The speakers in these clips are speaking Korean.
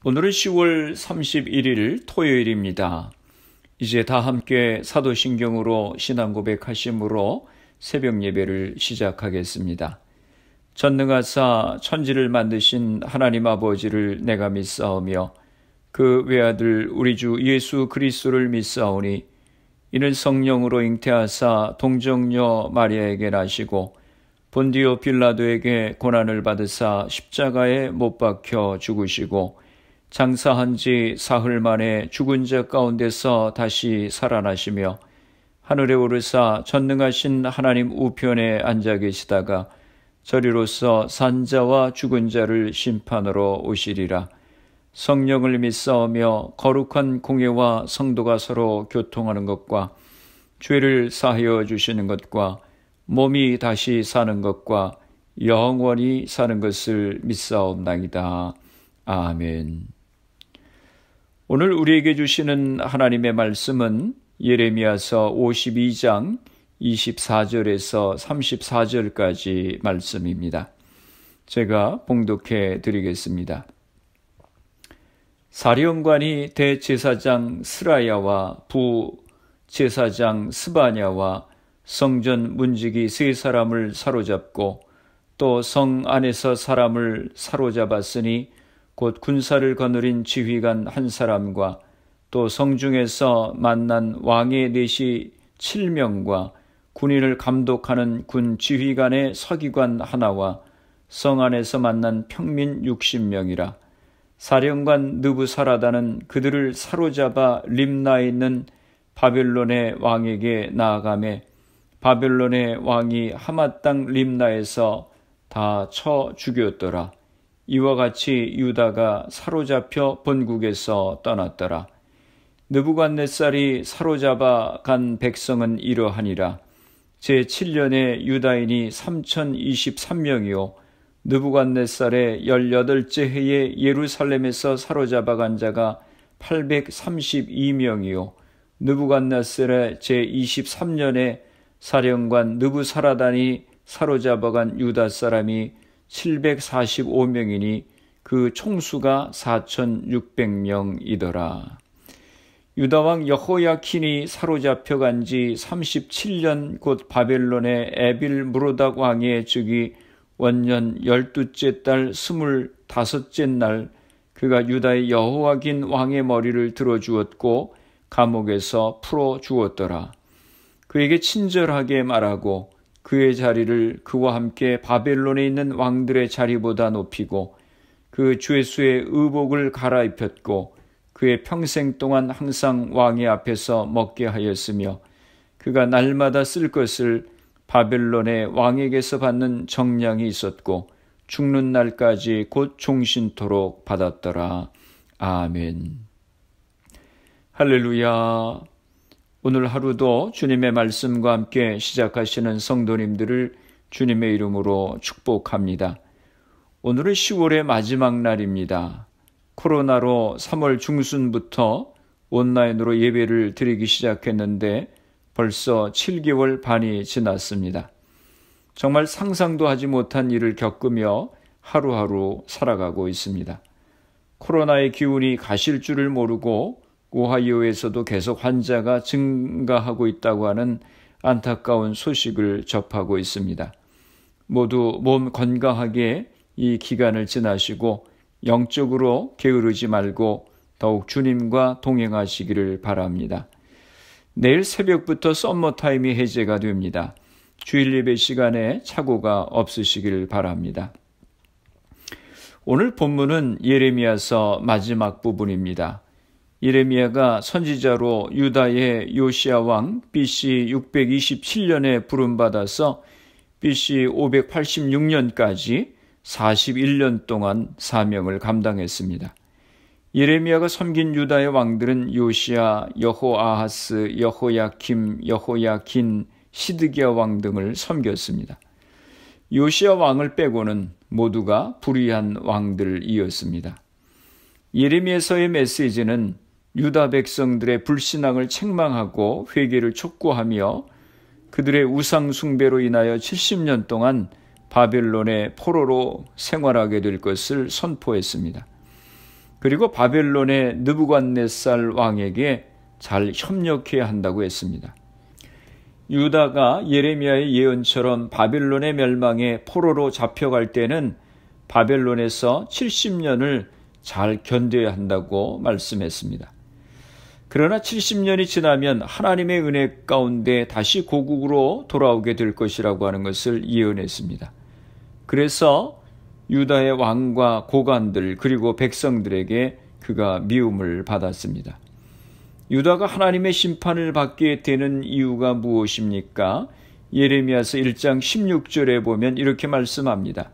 오늘은 10월 31일 토요일입니다. 이제 다 함께 사도신경으로 신앙 고백하심으로 새벽 예배를 시작하겠습니다. 전능하사 천지를 만드신 하나님 아버지를 내가 믿사오며 그 외아들 우리 주 예수 그리스도를 믿사오니 이는 성령으로 잉태하사 동정녀 마리아에게 나시고 본디오 빌라도에게 고난을 받으사 십자가에 못 박혀 죽으시고 장사한 지 사흘 만에 죽은 자 가운데서 다시 살아나시며 하늘에 오르사 전능하신 하나님 우편에 앉아 계시다가 저리로서 산자와 죽은 자를 심판으로 오시리라. 성령을 믿사오며 거룩한 공예와 성도가 서로 교통하는 것과 죄를 사하여 주시는 것과 몸이 다시 사는 것과 영원히 사는 것을 믿사옵나이다. 아멘. 오늘 우리에게 주시는 하나님의 말씀은 예레미야서 52장 24절에서 34절까지 말씀입니다. 제가 봉독해 드리겠습니다. 사령관이 대제사장 스라야와 부제사장 스바냐와 성전 문지기 세 사람을 사로잡고 또 성 안에서 사람을 사로잡았으니 곧 군사를 거느린 지휘관 한 사람과 또 성중에서 만난 왕의 내시 7명과 군인을 감독하는 군 지휘관의 서기관 하나와 성 안에서 만난 평민 60명이라. 사령관 느부사라다는 그들을 사로잡아 림나에 있는 바벨론의 왕에게 나아가매 바벨론의 왕이 하맛 땅 림나에서 다 쳐 죽였더라. 이와 같이 유다가 사로잡혀 본국에서 떠났더라. 느부갓네살이 사로잡아 간 백성은 이러하니라. 제7년에 유다인이 3023명이요 느부갓네살의 18째 해에 예루살렘에서 사로잡아 간 자가 832명이요 느부갓네살의 제23년에 사령관 느부사라단이 사로잡아 간 유다 사람이 745명이니 그 총수가 4600명이더라. 유다왕 여호야킨이 사로잡혀간 지 37년 곧 바벨론의 에빌 무로닥 왕의 즉위 원년 12째 달 25째 날 그가 유다의 여호야긴 왕의 머리를 들어주었고 감옥에서 풀어주었더라. 그에게 친절하게 말하고 그의 자리를 그와 함께 바벨론에 있는 왕들의 자리보다 높이고 그 죄수의 의복을 갈아입혔고 그의 평생 동안 항상 왕의 앞에서 먹게 하였으며 그가 날마다 쓸 것을 바벨론의 왕에게서 받는 정량이 있었고 죽는 날까지 곧 종신토록 받았더라. 아멘. 할렐루야. 오늘 하루도 주님의 말씀과 함께 시작하시는 성도님들을 주님의 이름으로 축복합니다. 오늘은 10월의 마지막 날입니다. 코로나로 3월 중순부터 온라인으로 예배를 드리기 시작했는데 벌써 7개월 반이 지났습니다. 정말 상상도 하지 못한 일을 겪으며 하루하루 살아가고 있습니다. 코로나의 기운이 가실 줄을 모르고 오하이오에서도 계속 환자가 증가하고 있다고 하는 안타까운 소식을 접하고 있습니다. 모두 몸 건강하게 이 기간을 지나시고 영적으로 게으르지 말고 더욱 주님과 동행하시기를 바랍니다. 내일 새벽부터 썸머타임이 해제가 됩니다. 주일 예배 시간에 착오가 없으시기를 바랍니다. 오늘 본문은 예레미야서 마지막 부분입니다. 예레미야가 선지자로 유다의 요시야 왕 BC 627년에 부름받아서 BC 586년까지 41년 동안 사명을 감당했습니다. 예레미야가 섬긴 유다의 왕들은 요시야, 여호아하스, 여호야킴, 여호야긴, 시드기야 왕 등을 섬겼습니다. 요시야 왕을 빼고는 모두가 불의한 왕들이었습니다. 예레미야서의 메시지는 유다 백성들의 불신앙을 책망하고 회개를 촉구하며 그들의 우상 숭배로 인하여 70년 동안 바벨론의 포로로 생활하게 될 것을 선포했습니다. 그리고 바벨론의 느부갓네살 왕에게 잘 협력해야 한다고 했습니다. 유다가 예레미야의 예언처럼 바벨론의 멸망에 포로로 잡혀갈 때는 바벨론에서 70년을 잘 견뎌야 한다고 말씀했습니다. 그러나 70년이 지나면 하나님의 은혜 가운데 다시 고국으로 돌아오게 될 것이라고 하는 것을 예언했습니다. 그래서 유다의 왕과 고관들 그리고 백성들에게 그가 미움을 받았습니다. 유다가 하나님의 심판을 받게 되는 이유가 무엇입니까? 예레미야서 1장 16절에 보면 이렇게 말씀합니다.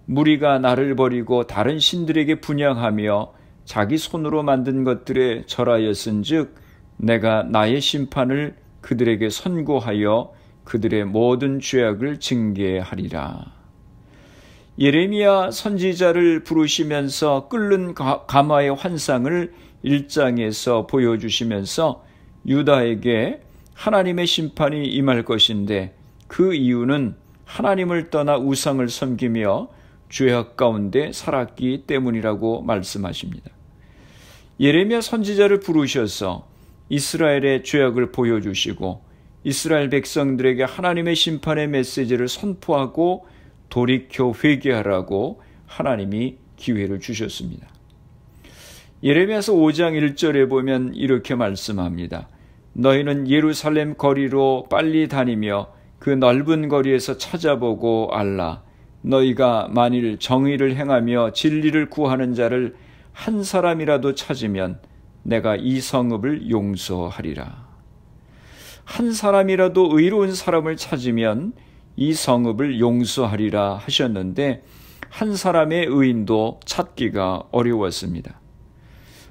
무리가 나를 버리고 다른 신들에게 분향하며 자기 손으로 만든 것들에 절하였은즉 내가 나의 심판을 그들에게 선고하여 그들의 모든 죄악을 징계하리라. 예레미야 선지자를 부르시면서 끓는 가마의 환상을 1장에서 보여주시면서 유다에게 하나님의 심판이 임할 것인데 그 이유는 하나님을 떠나 우상을 섬기며 죄악 가운데 살았기 때문이라고 말씀하십니다. 예레미야 선지자를 부르셔서 이스라엘의 죄악을 보여주시고 이스라엘 백성들에게 하나님의 심판의 메시지를 선포하고 돌이켜 회개하라고 하나님이 기회를 주셨습니다. 예레미야서 5장 1절에 보면 이렇게 말씀합니다. 너희는 예루살렘 거리로 빨리 다니며 그 넓은 거리에서 찾아보고 알라. 너희가 만일 정의를 행하며 진리를 구하는 자를 한 사람이라도 찾으면 내가 이 성읍을 용서하리라. 한 사람이라도 의로운 사람을 찾으면 이 성읍을 용서하리라 하셨는데 한 사람의 의인도 찾기가 어려웠습니다.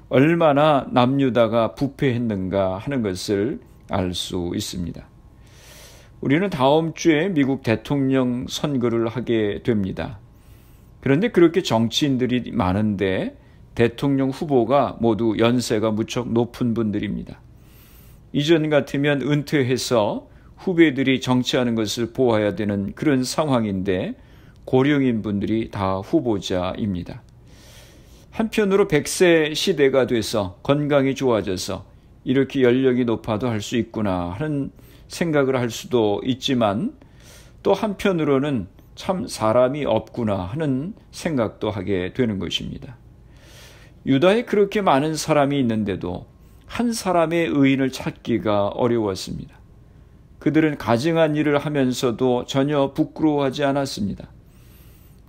얼마나 남유다가 부패했는가 하는 것을 알 수 있습니다. 우리는 다음 주에 미국 대통령 선거를 하게 됩니다. 그런데 그렇게 정치인들이 많은데 대통령 후보가 모두 연세가 무척 높은 분들입니다. 이전 같으면 은퇴해서 후배들이 정치하는 것을 보아야 되는 그런 상황인데 고령인 분들이 다 후보자입니다. 한편으로 100세 시대가 돼서 건강이 좋아져서 이렇게 연령이 높아도 할 수 있구나 하는 생각을 할 수도 있지만 또 한편으로는 참 사람이 없구나 하는 생각도 하게 되는 것입니다. 유다에 그렇게 많은 사람이 있는데도 한 사람의 의인을 찾기가 어려웠습니다. 그들은 가증한 일을 하면서도 전혀 부끄러워하지 않았습니다.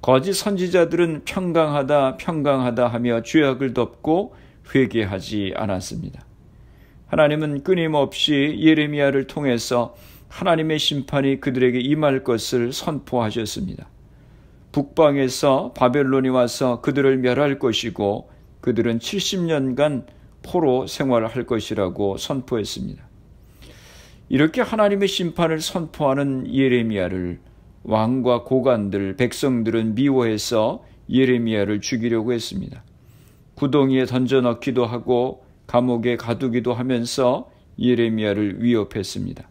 거짓 선지자들은 평강하다 하며 죄악을 덮고 회개하지 않았습니다. 하나님은 끊임없이 예레미야를 통해서 하나님의 심판이 그들에게 임할 것을 선포하셨습니다. 북방에서 바벨론이 와서 그들을 멸할 것이고 그들은 70년간 포로 생활을 할 것이라고 선포했습니다. 이렇게 하나님의 심판을 선포하는 예레미야를 왕과 고관들, 백성들은 미워해서 예레미야를 죽이려고 했습니다. 구덩이에 던져넣기도 하고 감옥에 가두기도 하면서 예레미야를 위협했습니다.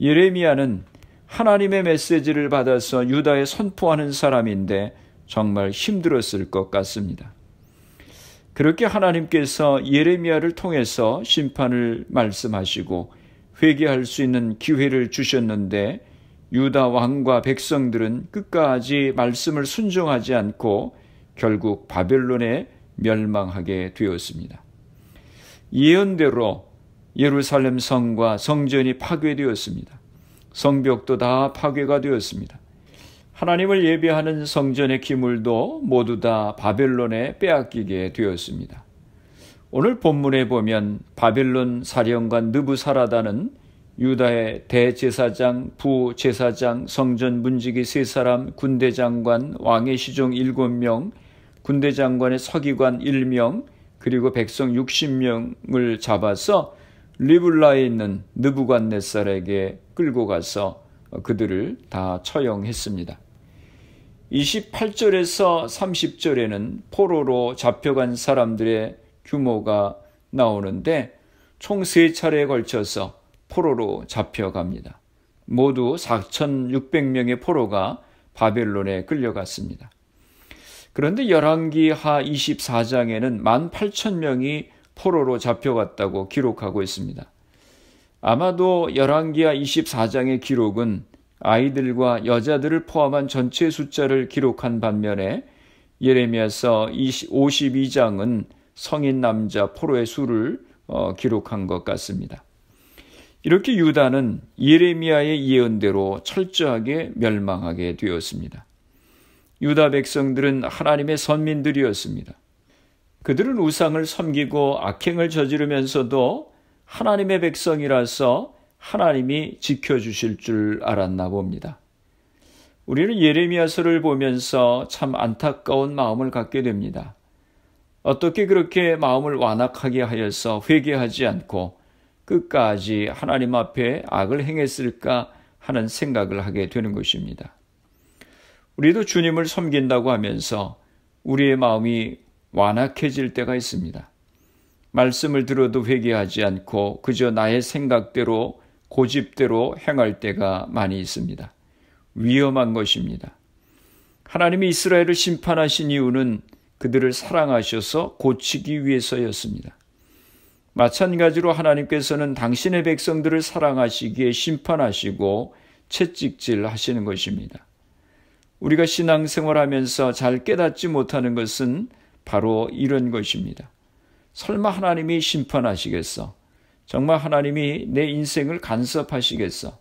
예레미야는 하나님의 메시지를 받아서 유다에 선포하는 사람인데 정말 힘들었을 것 같습니다. 그렇게 하나님께서 예레미야를 통해서 심판을 말씀하시고 회개할 수 있는 기회를 주셨는데 유다 왕과 백성들은 끝까지 말씀을 순종하지 않고 결국 바벨론에 멸망하게 되었습니다. 예언대로 예루살렘 성과 성전이 파괴되었습니다. 성벽도 다 파괴가 되었습니다. 하나님을 예배하는 성전의 기물도 모두 다 바벨론에 빼앗기게 되었습니다. 오늘 본문에 보면 바벨론 사령관 느부사라다는 유다의 대제사장, 부제사장, 성전 문지기 3사람, 군대장관, 왕의 시종 7명, 군대장관의 서기관 1명, 그리고 백성 60명을 잡아서 리블라에 있는 느부갓네살에게 끌고 가서 그들을 다 처형했습니다. 28절에서 30절에는 포로로 잡혀간 사람들의 규모가 나오는데 총 3차례에 걸쳐서 포로로 잡혀갑니다. 모두 4,600명의 포로가 바벨론에 끌려갔습니다. 그런데 열왕기하 24장에는 18,000명이 포로로 잡혀갔다고 기록하고 있습니다. 아마도 열왕기하 24장의 기록은 아이들과 여자들을 포함한 전체 숫자를 기록한 반면에 예레미야서 52장은 성인 남자 포로의 수를 기록한 것 같습니다. 이렇게 유다는 예레미야의 예언대로 철저하게 멸망하게 되었습니다. 유다 백성들은 하나님의 선민들이었습니다. 그들은 우상을 섬기고 악행을 저지르면서도 하나님의 백성이라서 하나님이 지켜주실 줄 알았나 봅니다. 우리는 예레미야서를 보면서 참 안타까운 마음을 갖게 됩니다. 어떻게 그렇게 마음을 완악하게 하여서 회개하지 않고 끝까지 하나님 앞에 악을 행했을까 하는 생각을 하게 되는 것입니다. 우리도 주님을 섬긴다고 하면서 우리의 마음이 완악해질 때가 있습니다. 말씀을 들어도 회개하지 않고 그저 나의 생각대로 고집대로 행할 때가 많이 있습니다. 위험한 것입니다. 하나님이 이스라엘을 심판하신 이유는 그들을 사랑하셔서 고치기 위해서였습니다. 마찬가지로 하나님께서는 당신의 백성들을 사랑하시기에 심판하시고 채찍질 하시는 것입니다. 우리가 신앙생활하면서 잘 깨닫지 못하는 것은 바로 이런 것입니다. 설마 하나님이 심판하시겠어? 정말 하나님이 내 인생을 간섭하시겠어?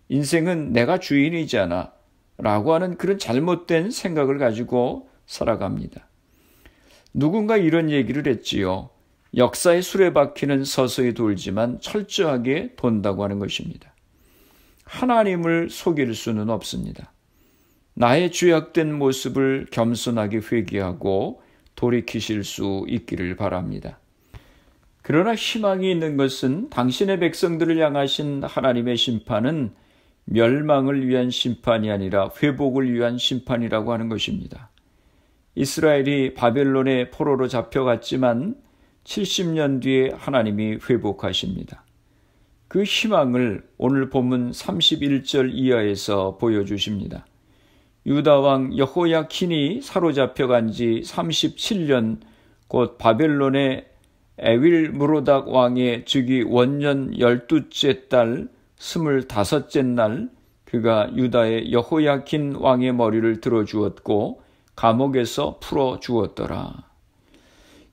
인생은 내가 주인이잖아 라고 하는 그런 잘못된 생각을 가지고 살아갑니다. 누군가 이런 얘기를 했지요. 역사의 수레바퀴는 서서히 돌지만 철저하게 돈다고 하는 것입니다. 하나님을 속일 수는 없습니다. 나의 죄악된 모습을 겸손하게 회개하고 돌이키실 수 있기를 바랍니다. 그러나 희망이 있는 것은 당신의 백성들을 향하신 하나님의 심판은 멸망을 위한 심판이 아니라 회복을 위한 심판이라고 하는 것입니다. 이스라엘이 바벨론의 포로로 잡혀갔지만 70년 뒤에 하나님이 회복하십니다. 그 희망을 오늘 본문 31절 이하에서 보여주십니다. 유다 왕 여호야킨이 사로잡혀간 지 37년 곧 바벨론의 에윌무로닥 왕의 즉위 원년 12째 달 25째 날 그가 유다의 여호야킨 왕의 머리를 들어주었고 감옥에서 풀어주었더라.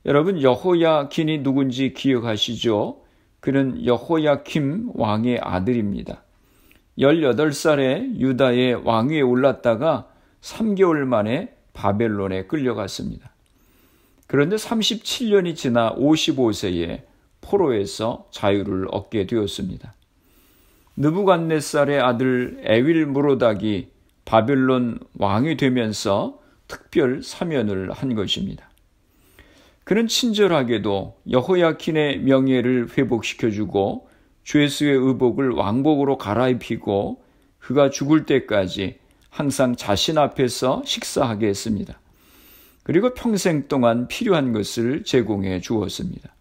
여러분, 여호야킨이 누군지 기억하시죠? 그는 여호야킴 왕의 아들입니다. 18살에 유다의 왕위에 올랐다가 3개월 만에 바벨론에 끌려갔습니다. 그런데 37년이 지나 55세에 포로에서 자유를 얻게 되었습니다. 느부갓네살의 아들 에윌무로닥이 바벨론 왕이 되면서 특별 사면을 한 것입니다. 그는 친절하게도 여호야킨의 명예를 회복시켜주고 죄수의 의복을 왕복으로 갈아입히고 그가 죽을 때까지 항상 자신 앞에서 식사하게 했습니다. 그리고 평생 동안 필요한 것을 제공해 주었습니다.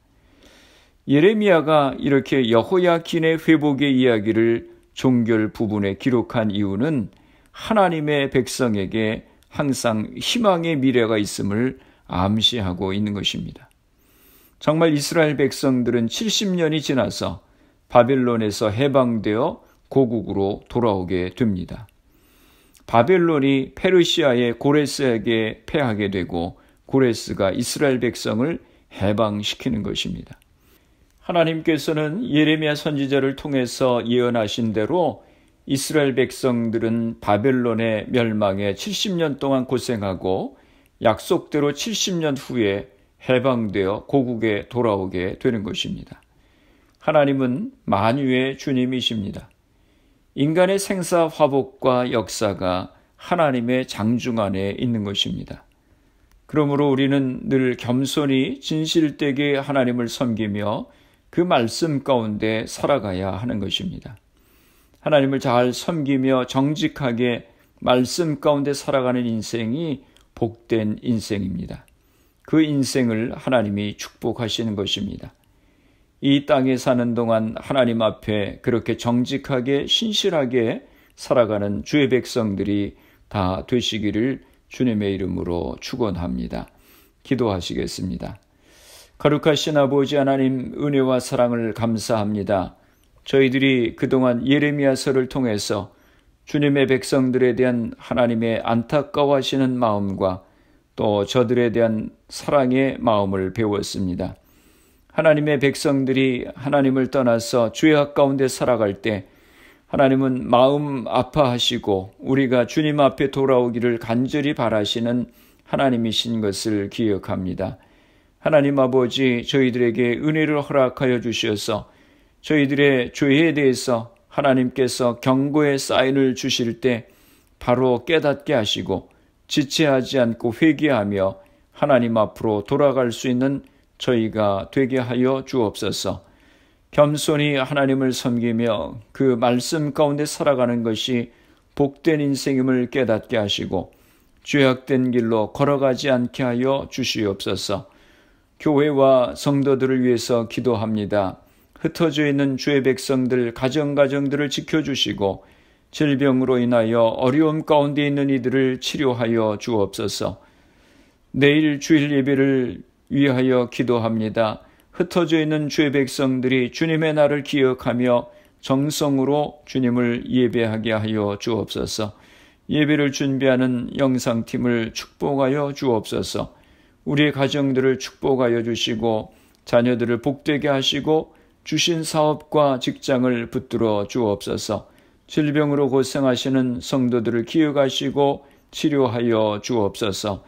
예레미야가 이렇게 여호야킨의 회복의 이야기를 종결 부분에 기록한 이유는 하나님의 백성에게 항상 희망의 미래가 있음을 암시하고 있는 것입니다. 정말 이스라엘 백성들은 70년이 지나서 바벨론에서 해방되어 고국으로 돌아오게 됩니다. 바벨론이 페르시아의 고레스에게 패하게 되고 고레스가 이스라엘 백성을 해방시키는 것입니다. 하나님께서는 예레미야 선지자를 통해서 예언하신 대로 이스라엘 백성들은 바벨론의 멸망에 70년 동안 고생하고 약속대로 70년 후에 해방되어 고국에 돌아오게 되는 것입니다. 하나님은 만유의 주님이십니다. 인간의 생사 화복과 역사가 하나님의 장중 안에 있는 것입니다. 그러므로 우리는 늘 겸손히 진실되게 하나님을 섬기며 그 말씀 가운데 살아가야 하는 것입니다. 하나님을 잘 섬기며 정직하게 말씀 가운데 살아가는 인생이 복된 인생입니다. 그 인생을 하나님이 축복하시는 것입니다. 이 땅에 사는 동안 하나님 앞에 그렇게 정직하게 신실하게 살아가는 주의 백성들이 다 되시기를 주님의 이름으로 축원합니다. 기도하시겠습니다. 거룩하신 아버지 하나님, 은혜와 사랑을 감사합니다. 저희들이 그동안 예레미야서를 통해서 주님의 백성들에 대한 하나님의 안타까워하시는 마음과 또 저들에 대한 사랑의 마음을 배웠습니다. 하나님의 백성들이 하나님을 떠나서 죄악 가운데 살아갈 때 하나님은 마음 아파하시고 우리가 주님 앞에 돌아오기를 간절히 바라시는 하나님이신 것을 기억합니다. 하나님 아버지, 저희들에게 은혜를 허락하여 주셔서 저희들의 죄에 대해서 하나님께서 경고의 사인을 주실 때 바로 깨닫게 하시고 지체하지 않고 회개하며 하나님 앞으로 돌아갈 수 있는 저희가 되게 하여 주옵소서. 겸손히 하나님을 섬기며 그 말씀 가운데 살아가는 것이 복된 인생임을 깨닫게 하시고 죄악된 길로 걸어가지 않게 하여 주시옵소서. 교회와 성도들을 위해서 기도합니다. 흩어져 있는 주의 백성들, 가정들을 지켜주시고 질병으로 인하여 어려움 가운데 있는 이들을 치료하여 주옵소서. 내일 주일 예배를 위하여 기도합니다. 흩어져 있는 주의 백성들이 주님의 날을 기억하며 정성으로 주님을 예배하게 하여 주옵소서. 예배를 준비하는 영상팀을 축복하여 주옵소서. 우리의 가정들을 축복하여 주시고 자녀들을 복되게 하시고 주신 사업과 직장을 붙들어 주옵소서. 질병으로 고생하시는 성도들을 기억하시고 치료하여 주옵소서.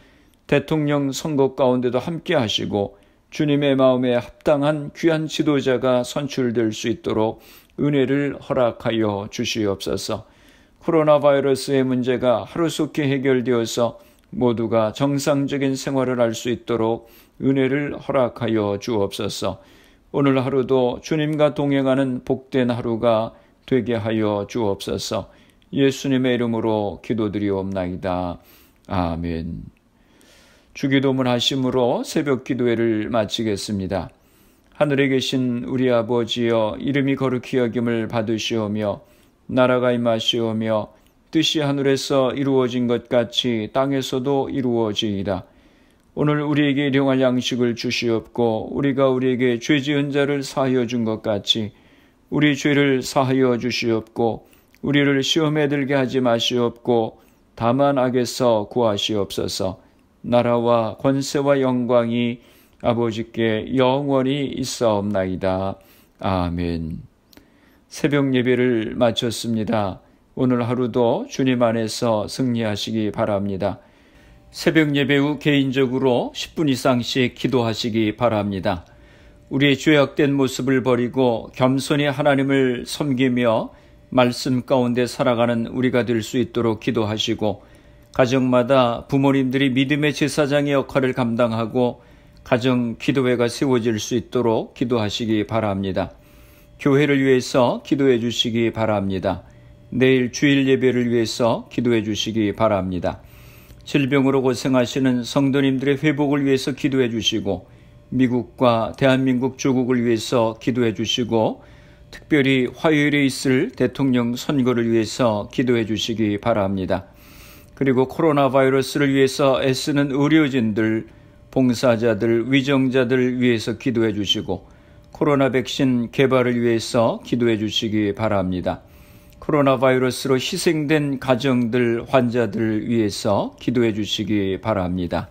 대통령 선거 가운데도 함께 하시고 주님의 마음에 합당한 귀한 지도자가 선출될 수 있도록 은혜를 허락하여 주시옵소서. 코로나 바이러스의 문제가 하루속히 해결되어서 모두가 정상적인 생활을 할 수 있도록 은혜를 허락하여 주옵소서. 오늘 하루도 주님과 동행하는 복된 하루가 되게 하여 주옵소서. 예수님의 이름으로 기도드리옵나이다. 아멘. 주기도문 하심으로 새벽 기도회를 마치겠습니다. 하늘에 계신 우리 아버지여, 이름이 거룩히 여김을 받으시오며 나라가 임하시오며 뜻이 하늘에서 이루어진 것 같이 땅에서도 이루어지이다. 오늘 우리에게 일용할 양식을 주시옵고 우리가 우리에게 죄 지은 자를 사하여 준 것 같이 우리 죄를 사하여 주시옵고 우리를 시험에 들게 하지 마시옵고 다만 악에서 구하시옵소서. 나라와 권세와 영광이 아버지께 영원히 있사옵나이다. 아멘. 새벽 예배를 마쳤습니다. 오늘 하루도 주님 안에서 승리하시기 바랍니다. 새벽 예배 후 개인적으로 10분 이상씩 기도하시기 바랍니다. 우리의 죄악된 모습을 버리고 겸손히 하나님을 섬기며 말씀 가운데 살아가는 우리가 될 수 있도록 기도하시고 가정마다 부모님들이 믿음의 제사장의 역할을 감당하고 가정 기도회가 세워질 수 있도록 기도하시기 바랍니다. 교회를 위해서 기도해 주시기 바랍니다. 내일 주일 예배를 위해서 기도해 주시기 바랍니다. 질병으로 고생하시는 성도님들의 회복을 위해서 기도해 주시고 미국과 대한민국 조국을 위해서 기도해 주시고 특별히 화요일에 있을 대통령 선거를 위해서 기도해 주시기 바랍니다. 그리고 코로나 바이러스를 위해서 애쓰는 의료진들, 봉사자들, 위정자들 위해서 기도해 주시고 코로나 백신 개발을 위해서 기도해 주시기 바랍니다. 코로나 바이러스로 희생된 가정들, 환자들 위해서 기도해 주시기 바랍니다.